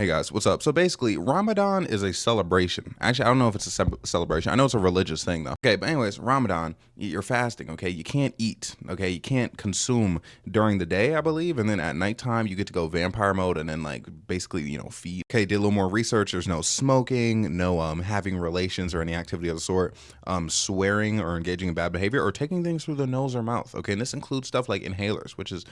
Hey guys, what's up? So basically, Ramadan is a celebration. Actually, I don't know if it's a celebration. I know it's a religious thing though. Okay, but anyways, Ramadan, you're fasting, okay? You can't eat, okay? You can't consume during the day, I believe, and then at nighttime you get to go vampire mode and then like basically, feed. Okay, did a little more research. There's no smoking, no having relations or any activity of the sort, swearing or engaging in bad behavior or taking things through the nose or mouth. Okay, and this includes stuff like inhalers, which is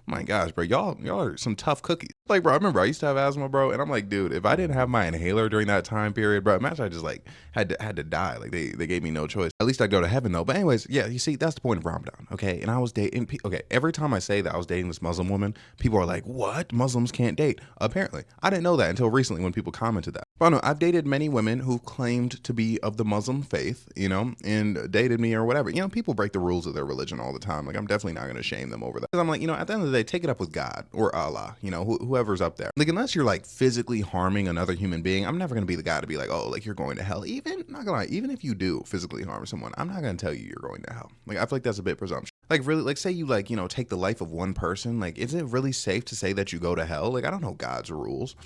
my gosh, bro, y'all are some tough cookies. Like, bro, I remember I used to have asthma, bro, and I'm like, dude, if I didn't have my inhaler during that time period, bro, imagine I just like had to die. Like they gave me no choice. At least I'd go to heaven though. But anyways, yeah, you see, that's the point of Ramadan, okay? And I was dating. Okay, every time I say that I was dating this Muslim woman, people are like, what? Muslims can't date? Apparently, I didn't know that until recently when people commented that. But no, I've dated many women who claimed to be of the Muslim faith, and dated me or whatever. People break the rules of their religion all the time. Like, I'm definitely not going to shame them over that. Because I'm like, at the end of the day, take it up with God or Allah, whoever's up there. Like, unless you're like physically harming another human being, I'm never going to be the guy to be like, oh, like you're going to hell. Even, not gonna lie, even if you do physically harm someone, I'm not going to tell you you're going to hell. Like, I feel like that's a bit presumptuous. Like, really, like, say you, like, take the life of one person. Like, is it really safe to say that you go to hell? Like, I don't know God's rules.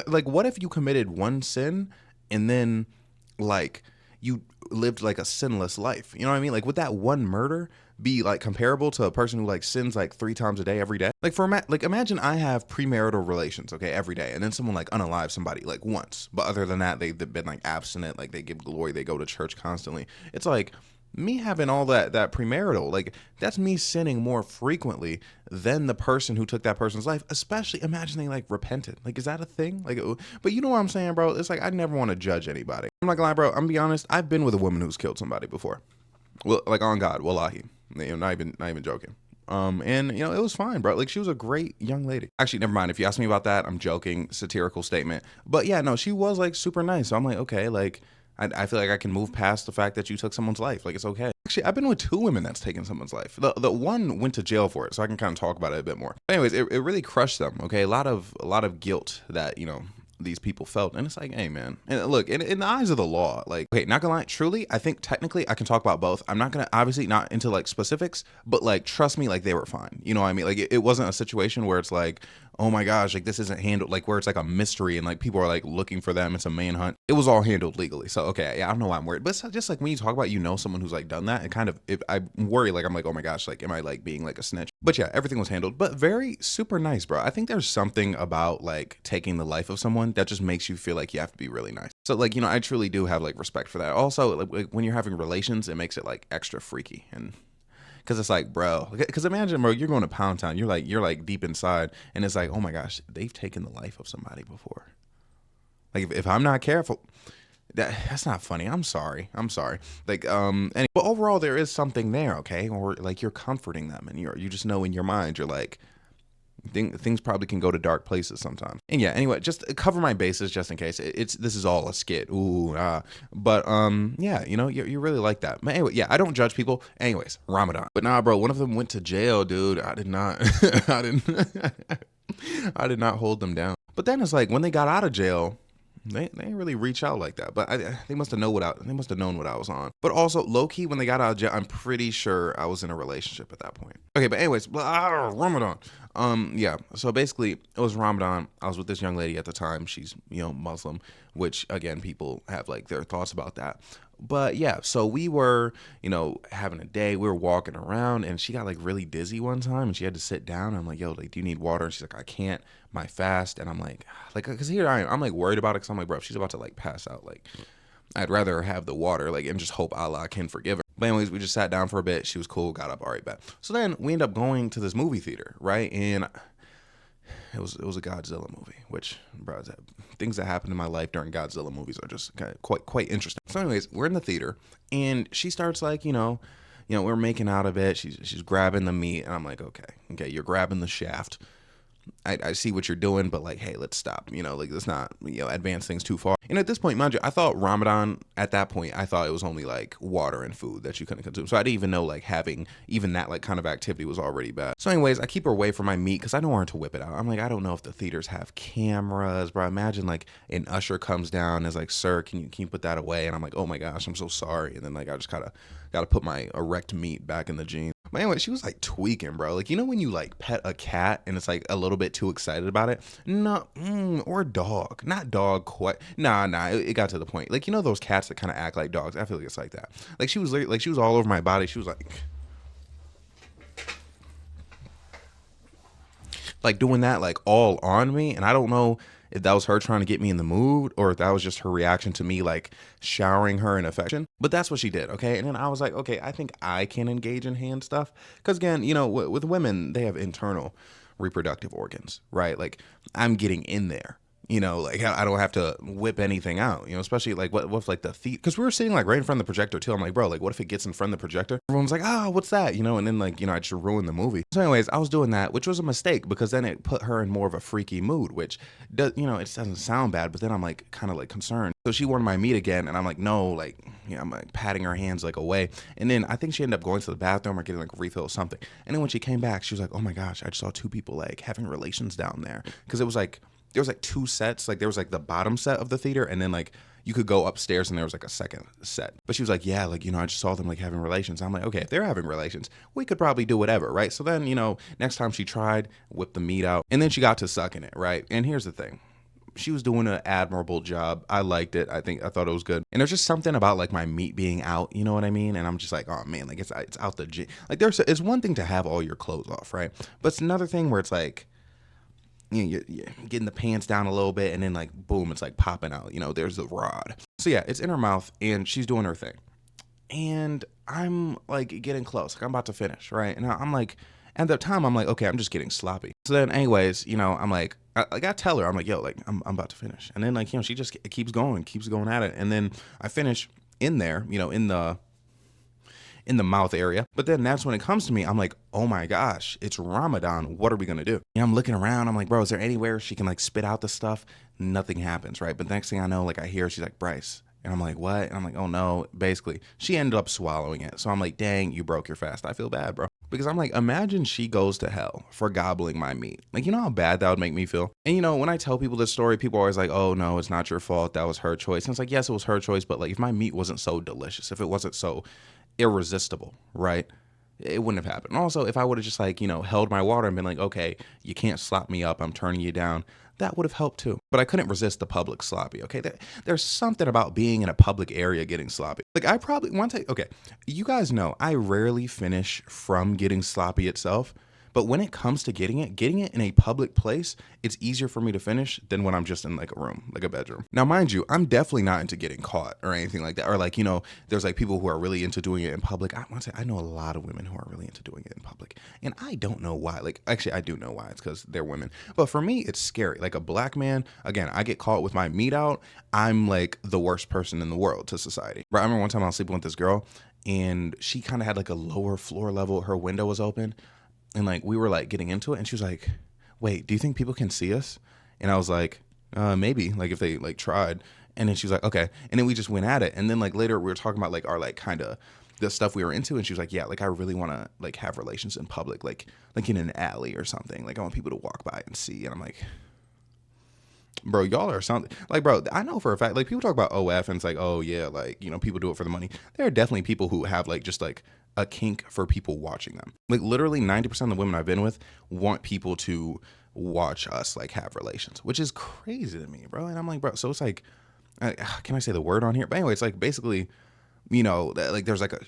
Like, what if you committed one sin and then, like, you lived like a sinless life? You know what I mean? Like, would that one murder be like comparable to a person who like sins like 3 times a day every day? Like, imagine I have premarital relations, okay, every day, and then someone like unalive somebody like once, but other than that, they've been like abstinent, like they give glory, they go to church constantly. It's like me having all that premarital, like that's me sinning more frequently than the person who took that person's life, especially imagine they like repented. Like, is that a thing? Like, but you know what I'm saying, bro? It's like I never want to judge anybody. I'm not gonna lie, bro, I'm gonna be honest, I've been with a woman who's killed somebody before. Well, like, on God, wallahi, not even joking. And it was fine, bro. Like, she was a great young lady. Actually, never mind. If you ask me about that, I'm joking, satirical statement. But yeah, no, she was like super nice. So I'm like, okay, like I feel like I can move past the fact that you took someone's life. Like, it's okay. Actually, I've been with 2 women that's taken someone's life. The one went to jail for it, so I can kind of talk about it a bit more. But anyways, it really crushed them. Okay, a lot of guilt that these people felt, and it's like, hey man, and look, in the eyes of the law, like, okay, not gonna lie, truly, I think technically I can talk about both. I'm not gonna, obviously not into like specifics, but like, trust me, like they were fine. You know what I mean? Like, it wasn't a situation where it's like, oh my gosh, like this isn't handled, like where it's like a mystery and like people are like looking for them, it's a manhunt. It was all handled legally. So okay, yeah, I don't know why I'm worried, but it's just like when you talk about someone who's like done that, it kind of, I worry, like I'm like, oh my gosh, like am I like being like a snitch? But yeah, everything was handled, but very super nice, bro. I think there's something about like taking the life of someone that just makes you feel like you have to be really nice. So like, I truly do have like respect for that. Also, like when you're having relations, it makes it like extra freaky. And because it's like, bro, because imagine, bro, you're going to Pound Town, you're like deep inside, and it's like, oh my gosh, they've taken the life of somebody before. Like, if I'm not careful, that's not funny. I'm sorry. Like, but overall, there is something there, okay? Or like you're comforting them, and you just know in your mind, you're like, things probably can go to dark places sometimes. And yeah, anyway, just cover my bases just in case. This is all a skit. Ooh, but yeah, you really like that. But anyway, yeah, I don't judge people. Anyways, Ramadan. But nah, bro, one of them went to jail, dude. I did not. I didn't. I did not hold them down. But then it's like when they got out of jail, they didn't really reach out like that. But they must have known what I was on. But also, low key, when they got out of jail, I'm pretty sure I was in a relationship at that point. Okay, but anyways, Ramadan. Yeah. So basically, it was Ramadan. I was with this young lady at the time. She's Muslim, which again, people have like their thoughts about that. But yeah, so we were, having a day. We were walking around, and she got like really dizzy one time, and she had to sit down. I'm like, yo, like, do you need water? And she's like, I can't. My fast. And I'm like, because here I am. I'm like worried about it, because I'm like, bro, if she's about to like pass out, like, I'd rather have the water, like, and just hope Allah can forgive her. But anyways, we just sat down for a bit. She was cool. Got up. All right, bet. So then we end up going to this movie theater, right? And it was a Godzilla movie, which, bro, things that happen in my life during Godzilla movies are just kind of quite interesting. So anyways, we're in the theater, and she starts like, we're making out of it. She's grabbing the meat, and I'm like, okay, you're grabbing the shaft. I see what you're doing, but like, hey, let's stop. Like, let's not, advance things too far. And at this point, mind you, I thought Ramadan, at that point, I thought it was only like water and food that you couldn't consume. So I didn't even know like having even that like kind of activity was already bad. So anyways, I keep her away from my meat because I don't want her to whip it out. I'm like, I don't know if the theaters have cameras, bro. Imagine like an usher comes down and is like, sir, can you put that away? And I'm like, oh my gosh, I'm so sorry. And then like I just got to put my erect meat back in the jeans. But anyway, she was like tweaking, bro. Like, you know when you like pet a cat and it's like a little bit too excited about it? No, or dog. Not dog quite. Nah, it got to the point. Like, you know those cats that kind of act like dogs? I feel like it's like that. Like like she was all over my body. She was like doing that like all on me, and I don't know if that was her trying to get me in the mood or if that was just her reaction to me like showering her in affection, but that's what she did. Okay, and then I was like, okay, I think I can engage in hand stuff because again, you know, with women, they have internal reproductive organs, right? Like I'm getting in there, you know, like I don't have to whip anything out, you know, especially like what if like the feet, because we were sitting like right in front of the projector too. I'm like, bro, like what if it gets in front of the projector? Everyone's like, oh, what's that, you know? And then like, you know, I just ruined the movie. So anyways, I was doing that, which was a mistake because then it put her in more of a freaky mood, which does, you know, it doesn't sound bad, but then I'm like kind of like concerned. So she wanted my meat again, and I'm like, no, like, you know, I'm like patting her hands like away, and then I think she ended up going to the bathroom or getting like a refill or something. And then when she came back, she was like, oh my gosh, I just saw two people like having relations down there, because it was like there was like two sets. Like there was like the bottom set of the theater, and then like you could go upstairs and there was like a second set. But she was like, yeah, like, you know, I just saw them like having relations. I'm like, okay, if they're having relations, we could probably do whatever, right? So then, you know, next time she tried, whipped the meat out, and then she got to sucking it, right? And here's the thing. She was doing an admirable job. I liked it. I thought it was good. And there's just something about like my meat being out, you know what I mean? And I'm just like, oh man, like it's out the like it's one thing to have all your clothes off, right? But it's another thing where it's like, you know, you're getting the pants down a little bit, and then like boom, it's like popping out. You know, there's the rod. So yeah, it's in her mouth, and she's doing her thing, and I'm like getting close, like I'm about to finish, right? And I'm like, at the time, I'm like, okay, I'm just getting sloppy. So then, anyways, you know, I'm like, I tell her, I'm like, yo, like I'm about to finish, and then like, you know, she just keeps going at it, and then I finish in there, you know, in the mouth area. But then that's when it comes to me, I'm like, oh my gosh, it's Ramadan. What are we gonna do? And I'm looking around, I'm like, bro, is there anywhere she can like spit out the stuff? Nothing happens, right? But the next thing I know, like I hear she's like, Bryce. And I'm like, what? And I'm like, oh no. Basically, she ended up swallowing it. So I'm like, dang, you broke your fast. I feel bad, bro. Because I'm like, imagine she goes to hell for gobbling my meat. Like, you know how bad that would make me feel? And you know, when I tell people this story, people are always like, oh no, it's not your fault. That was her choice. And it's like, yes, it was her choice. But like, if my meat wasn't so delicious, if it wasn't so irresistible, right? It wouldn't have happened. Also, if I would have just like, you know, held my water and been like, okay, you can't slop me up, I'm turning you down, that would have helped too. But I couldn't resist the public sloppy, okay? There's something about being in a public area getting sloppy. Like I probably, one time, okay, you guys know I rarely finish from getting sloppy itself. But when it comes to getting it in a public place, it's easier for me to finish than when I'm just in like a room, like a bedroom. Now, mind you, I'm definitely not into getting caught or anything like that. Or like, you know, there's like people who are really into doing it in public. I want to say I know a lot of women who are really into doing it in public. And I don't know why. Like, actually, I do know why. It's because they're women. But for me, it's scary. Like a black man, again, I get caught with my meat out. I'm like the worst person in the world to society. But I remember one time I was sleeping with this girl, and she kind of had like a lower floor level. Her window was open. And like we were like getting into it, and she was like, wait, do you think people can see us? And I was like, maybe, like if they like tried. And then she was like, okay. And then we just went at it. And then like later we were talking about like our like kind of the stuff we were into, and she was like, yeah, like I really want to like have relations in public, like in an alley or something. Like I want people to walk by and see. And I'm like, bro, y'all are something. Like, bro, I know for a fact, like people talk about OF and it's like, oh yeah, like, you know, people do it for the money. There are definitely people who have like just like a kink for people watching them. Like literally 90% of the women I've been with want people to watch us like have relations, which is crazy to me, bro. And I'm like, bro, so it's like, can I say the word on here? But anyway, it's like basically, you know, like there's like a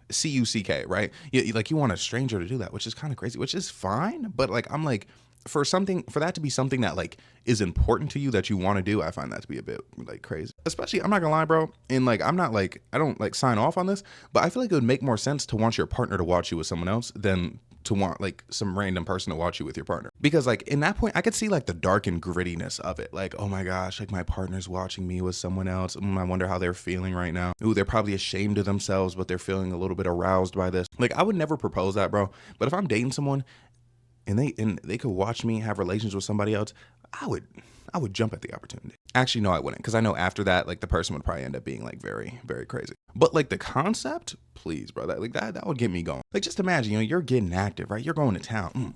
CUCK, right? Like you want a stranger to do that, which is kind of crazy, which is fine. But like, I'm like, for that to be something that like is important to you that you want to do, I find that to be a bit like crazy. Especially, I'm not gonna lie, bro. And like, I'm not like, I don't like sign off on this, but I feel like it would make more sense to want your partner to watch you with someone else than to want like some random person to watch you with your partner. Because like in that point, I could see like the dark and grittiness of it. Like, oh my gosh, like my partner's watching me with someone else. I wonder how they're feeling right now. Ooh, they're probably ashamed of themselves, but they're feeling a little bit aroused by this. Like, I would never propose that, bro. But if I'm dating someone and they could watch me have relations with somebody else, I would jump at the opportunity. Actually, no, I wouldn't, because I know after that, like the person would probably end up being like very, very crazy. But like the concept, please, bro, that would get me going. Like just imagine, you know, you're getting active, right? You're going to town.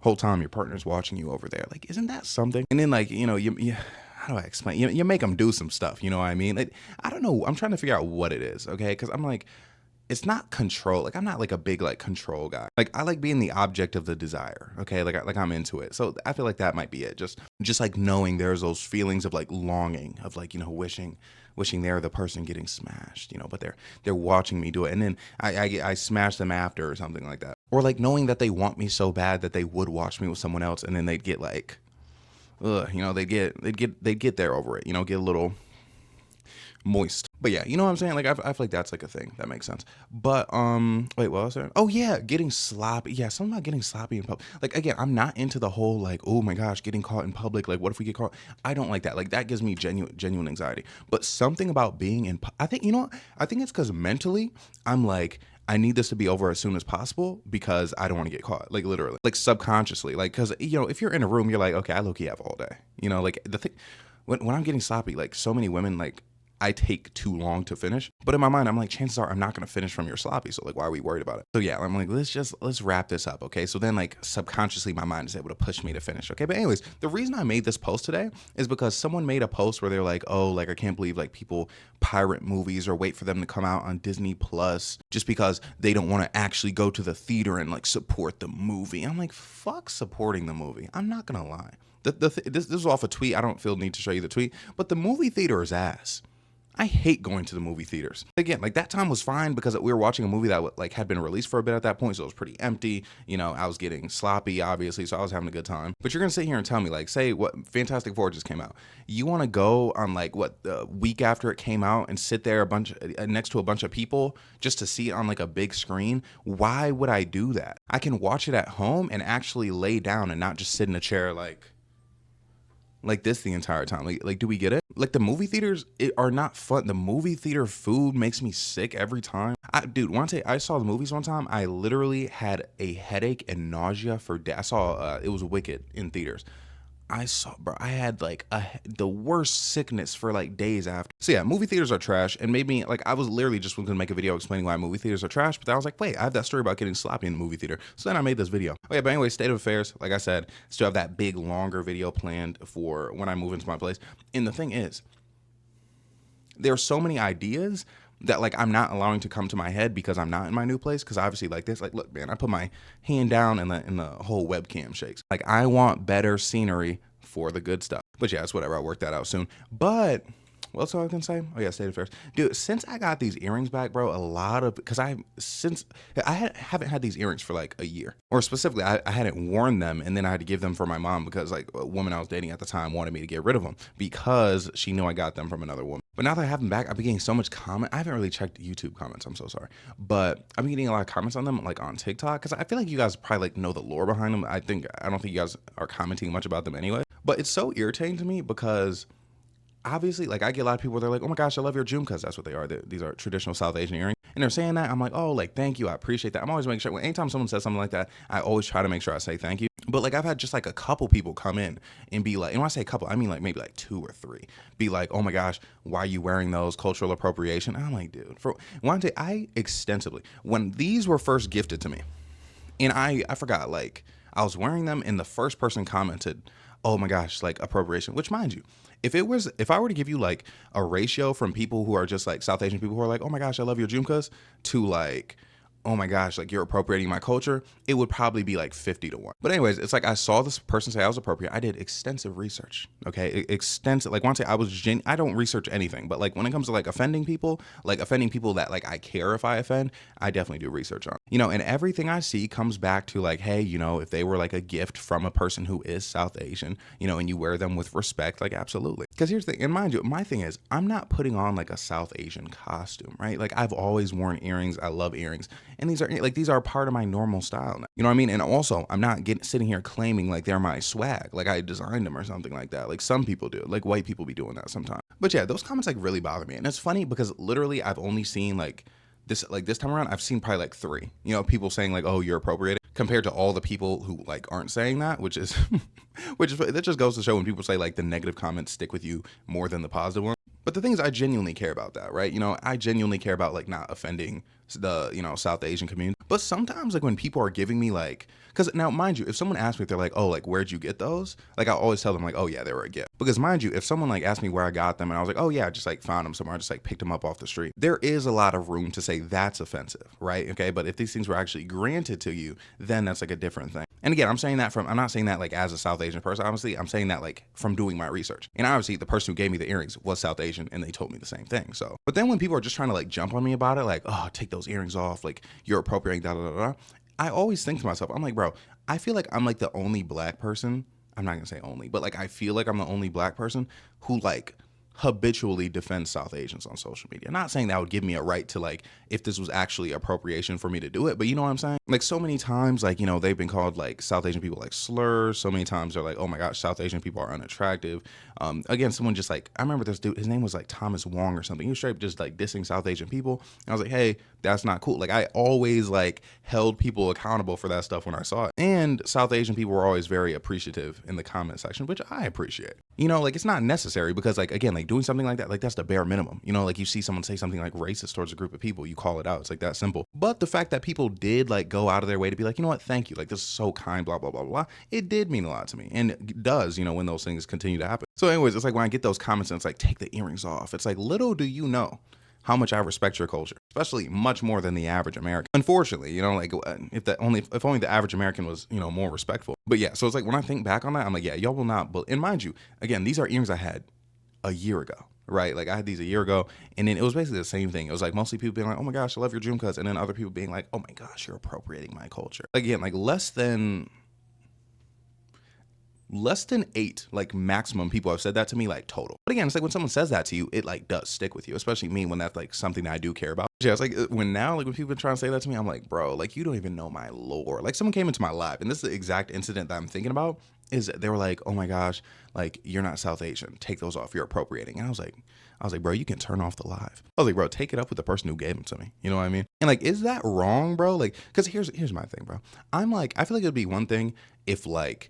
Whole time your partner's watching you over there. Like, isn't that something? And then like, you how do I explain? You make them do some stuff. You know what I mean? Like, I don't know. I'm trying to figure out what it is. Okay, because I'm like, it's not control. Like I'm not like a big like control guy. Like I like being the object of the desire. Okay, like I'm into it. So I feel like that might be it. Just like knowing there's those feelings of like longing, of like wishing they're the person getting smashed. But they're watching me do it, and then I smash them after or something like that. Or like knowing that they want me so bad that they would watch me with someone else, and then they'd get like, ugh, they'd get there over it. Get a little moist. But yeah, you know what I'm saying? Like I feel like that's like a thing that makes sense. But wait, what was there? Oh yeah, getting sloppy. Yeah, something about getting sloppy in public. Like again, I'm not into the whole like, oh my gosh, getting caught in public. Like what if we get caught? I don't like that. Like that gives me genuine anxiety. But something about being in I think I think it's because mentally I'm like, I need this to be over as soon as possible because I don't want to get caught. Like literally, like subconsciously, like because if you're in a room, you're like, okay, I low key have all day. Like the thing when I'm getting sloppy, like so many women like, I take too long to finish. But in my mind, I'm like, chances are I'm not going to finish from your sloppy. So like, why are we worried about it? So yeah, I'm like, let's wrap this up. Okay. So then like subconsciously my mind is able to push me to finish. Okay. But anyways, the reason I made this post today is because someone made a post where they're like, oh, like I can't believe like people pirate movies or wait for them to come out on Disney Plus just because they don't want to actually go to the theater and like support the movie. I'm like, fuck supporting the movie. I'm not going to lie. This is off a tweet. I don't feel the need to show you the tweet, but the movie theater is ass. I hate going to the movie theaters. Again, like that time was fine because we were watching a movie that like had been released for a bit at that point, so it was pretty empty. I was getting sloppy, obviously, so I was having a good time. But you're gonna sit here and tell me, like, say what Fantastic Four just came out. You want to go on like what the week after it came out and sit there next to a bunch of people just to see it on like a big screen? Why would I do that? I can watch it at home and actually lay down and not just sit in a chair like this the entire time. Like, do we get it? Like the movie theaters are not fun. The movie theater food makes me sick every time. Dude, I saw the movies one time. I literally had a headache and nausea for days. I saw it was Wicked in theaters. I had like the worst sickness for like days after. So yeah, movie theaters are trash, and made me like, I was literally just going to make a video explaining why movie theaters are trash, but then I was like, wait, I have that story about getting sloppy in the movie theater. So then I made this video. Oh yeah, but anyway, state of affairs, like I said, still have that big longer video planned for when I move into my place. And the thing is, there are so many ideas that like I'm not allowing to come to my head because I'm not in my new place. Because obviously like this, like look, man, I put my hand down and the whole webcam shakes. Like I want better scenery for the good stuff. But yeah, it's whatever. I'll work that out soon. But what else I can say? Oh yeah, state of affairs, dude. Since I got these earrings back, bro, because haven't had these earrings for like a year, or specifically, I hadn't worn them, and then I had to give them for my mom because like a woman I was dating at the time wanted me to get rid of them because she knew I got them from another woman. But now that I have them back, I've been getting so much comment. I haven't really checked YouTube comments. I'm so sorry, but I've been getting a lot of comments on them, like on TikTok, because I feel like you guys probably like know the lore behind them. I don't think you guys are commenting much about them anyway. But it's so irritating to me because obviously, like I get a lot of people, they're like, oh my gosh, I love your Jumkas. That's what they are. These are traditional South Asian earrings. And they're saying that. I'm like, oh, like, thank you. I appreciate that. I'm always making sure, anytime someone says something like that, I always try to make sure I say thank you. But like, I've had just like a couple people come in and be like, and when I say a couple, I mean like maybe like 2 or 3, be like, oh my gosh, why are you wearing those? Cultural appropriation. And I'm like, dude, for one day, I extensively, when these were first gifted to me, and I forgot, like, I was wearing them and the first person commented, oh my gosh, like appropriation, which mind you, if I were to give you like a ratio from people who are just like South Asian people who are like, oh my gosh, I love your Jumkas, to like, oh my gosh, like you're appropriating my culture, it would probably be like 50-1. But anyways, it's like I saw this person say I was appropriate. I did extensive research, okay? Extensive, like once I don't research anything, but like when it comes to like offending people that like I care if I offend, I definitely do research on. And everything I see comes back to like, hey, if they were like a gift from a person who is South Asian, and you wear them with respect, like absolutely. Because here's the thing, and mind you, my thing is, I'm not putting on like a South Asian costume, right? Like I've always worn earrings. I love earrings. And these are part of my normal style now. You know what I mean? And also, I'm not sitting here claiming like they're my swag, like I designed them or something like that. Like some people do, like white people be doing that sometimes. But yeah, those comments like really bother me. And it's funny because literally I've only seen like this time around, I've seen probably like 3, people saying like, oh, you're appropriated, compared to all the people who like aren't saying that, which is that just goes to show when people say like the negative comments stick with you more than the positive one. But the thing is, I genuinely care about that, right? I genuinely care about like not offending the, South Asian community. But sometimes like when people are giving me like, because now mind you, if someone asks me if they're like, oh, like where'd you get those? Like I always tell them like, oh yeah, they were a gift. Because mind you, if someone like asked me where I got them and I was like, oh yeah, I just like found them somewhere, I just like picked them up off the street, there is a lot of room to say that's offensive, right? Okay, but if these things were actually granted to you, then that's like a different thing. And again, I'm not saying that like as a South Asian person, obviously, I'm saying that like from doing my research. And obviously the person who gave me the earrings was South Asian and they told me the same thing. So, but then when people are just trying to like jump on me about it, like, oh, take those earrings off, like you're appropriating, da da da da. I always think to myself, I'm like, bro, I feel like I'm like the only black person. I'm not gonna say only, but like I feel like I'm the only black person who like habitually defends South Asians on social media. Not saying that would give me a right to like if this was actually appropriation for me to do it, but you know what I'm saying? Like so many times, like, they've been called like South Asian people like slurs. So many times they're like, oh my gosh, South Asian people are unattractive. Again, someone just like, I remember this dude, his name was like Thomas Wong or something. He was straight up just like dissing South Asian people. And I was like, hey, that's not cool. Like I always like held people accountable for that stuff when I saw it. And South Asian people were always very appreciative in the comment section, which I appreciate. Like it's not necessary because like, again, like doing something like that, like that's the bare minimum. Like you see someone say something like racist towards a group of people, you call it out. It's like that simple. But the fact that people did like go out of their way to be like, you know what, thank you. Like this is so kind, blah, blah, blah, blah. It did mean a lot to me. And it does, when those things continue to happen. So anyways, it's like when I get those comments and it's like, take the earrings off. It's like, little do you know how much I respect your culture, especially much more than the average American. Unfortunately, like if only the average American was, more respectful. But yeah, so it's like when I think back on that, I'm like, yeah, y'all will not. But and mind you, again, these are earrings I had a year ago, right? Like I had these a year ago, and then it was basically the same thing. It was like mostly people being like, oh my gosh, I love your Jumkas, and then other people being like, oh my gosh, you're appropriating my culture. Again, like less than 8 like maximum people have said that to me, like total. But again, it's like when someone says that to you, it like does stick with you, especially me when that's like something that I do care about. Yeah, it's like when people been trying to say that to me, I'm like, bro, like you don't even know my lore. Like someone came into my life, and this is the exact incident that I'm thinking about, is they were like, oh my gosh, like you're not South Asian, take those off, you're appropriating. And I was like, bro, you can turn off the live. I was like, bro, take it up with the person who gave them to me. You know what I mean? And like, is that wrong, bro? Like, because here's my thing, bro. I'm like, I feel like it'd be one thing if like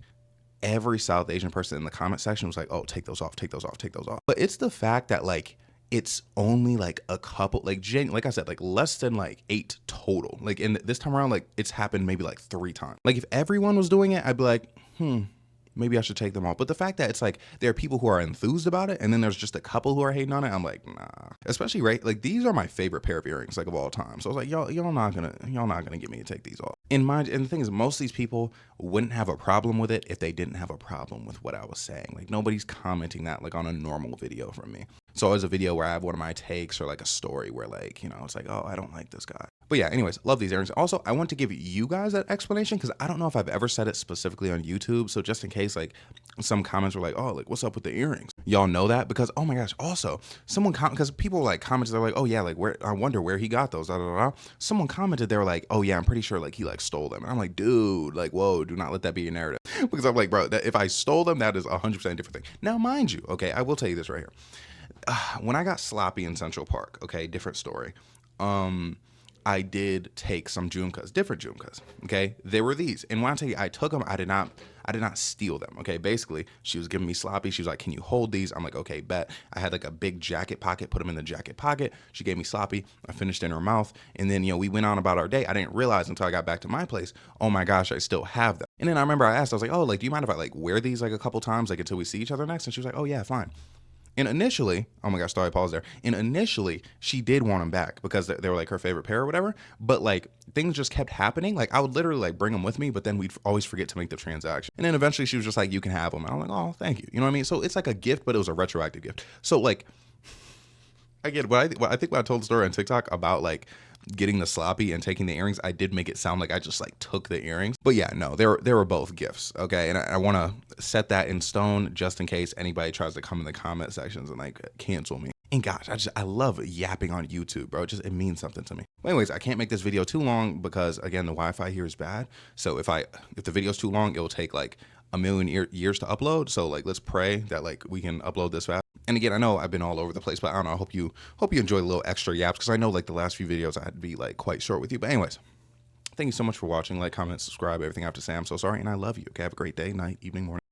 every South Asian person in the comment section was like, oh, take those off, take those off, take those off. But it's the fact that like it's only like a couple, like like I said, like less than like 8 total. Like in this time around, like it's happened maybe like 3 times. Like if everyone was doing it, I'd be like, maybe I should take them off. But the fact that it's like there are people who are enthused about it, and then there's just a couple who are hating on it, I'm like, nah. Especially right, like these are my favorite pair of earrings like of all time. So I was like, y'all not gonna get me to take these off. And the thing is, most of these people wouldn't have a problem with it if they didn't have a problem with what I was saying. Like nobody's commenting that like on a normal video from me. So always a video where I have one of my takes or like a story where like, it's like, oh, I don't like this guy. But yeah, anyways, love these earrings. Also, I want to give you guys that explanation because I don't know if I've ever said it specifically on YouTube. So just in case like some comments were like, oh, like what's up with the earrings? Y'all know that because, oh my gosh, also someone because people like commented, they're like, oh yeah, like I wonder where he got those. Da, da, da. Someone commented, they were like, oh yeah, I'm pretty sure like he like stole them. And I'm like, dude, like, whoa, do not let that be your narrative. Because I'm like, bro, that if I stole them, that is 100% different thing. Now, mind you, okay, I will tell you this right here. When I got sloppy in Central Park, okay, different story. I did take some Jumkas, different Jumkas, okay? They were these. And when I tell you I took them, I did not steal them, okay? Basically, she was giving me sloppy. She was like, can you hold these? I'm like, okay, bet. I had like a big jacket pocket, put them in the jacket pocket. She gave me sloppy. I finished in her mouth. And then, we went on about our day. I didn't realize until I got back to my place, oh my gosh, I still have them. And then I remember I asked, I was like, oh, like, do you mind if I like wear these like a couple times, like until we see each other next? And she was like, oh yeah, fine. And initially, oh my gosh, sorry, pause there. And initially, she did want them back because they were like her favorite pair or whatever. But like things just kept happening. Like I would literally like bring them with me, but then we'd always forget to make the transaction. And then eventually she was just like, you can have them. And I'm like, oh, thank you. You know what I mean? So it's like a gift, but it was a retroactive gift. So like, again, I think when I told the story on TikTok about like getting the sloppy and taking the earrings, I did make it sound like I just like took the earrings. But yeah, no, they were both gifts, okay? And I want to set that in stone just in case anybody tries to come in the comment sections and like cancel me. And gosh, I love yapping on YouTube, bro. It means something to me. But anyways, I can't make this video too long because again, the Wi-Fi here is bad. So if the video's too long, it will take like a million years to upload. So like, let's pray that like we can upload this fast. And again, I know I've been all over the place, but I don't know. I hope you enjoy a little extra yaps because I know like the last few videos I had to be like quite short with you. But anyways, thank you so much for watching. Like, comment, subscribe, everything I have to say. I'm so sorry, and I love you. Okay, have a great day, night, evening, morning.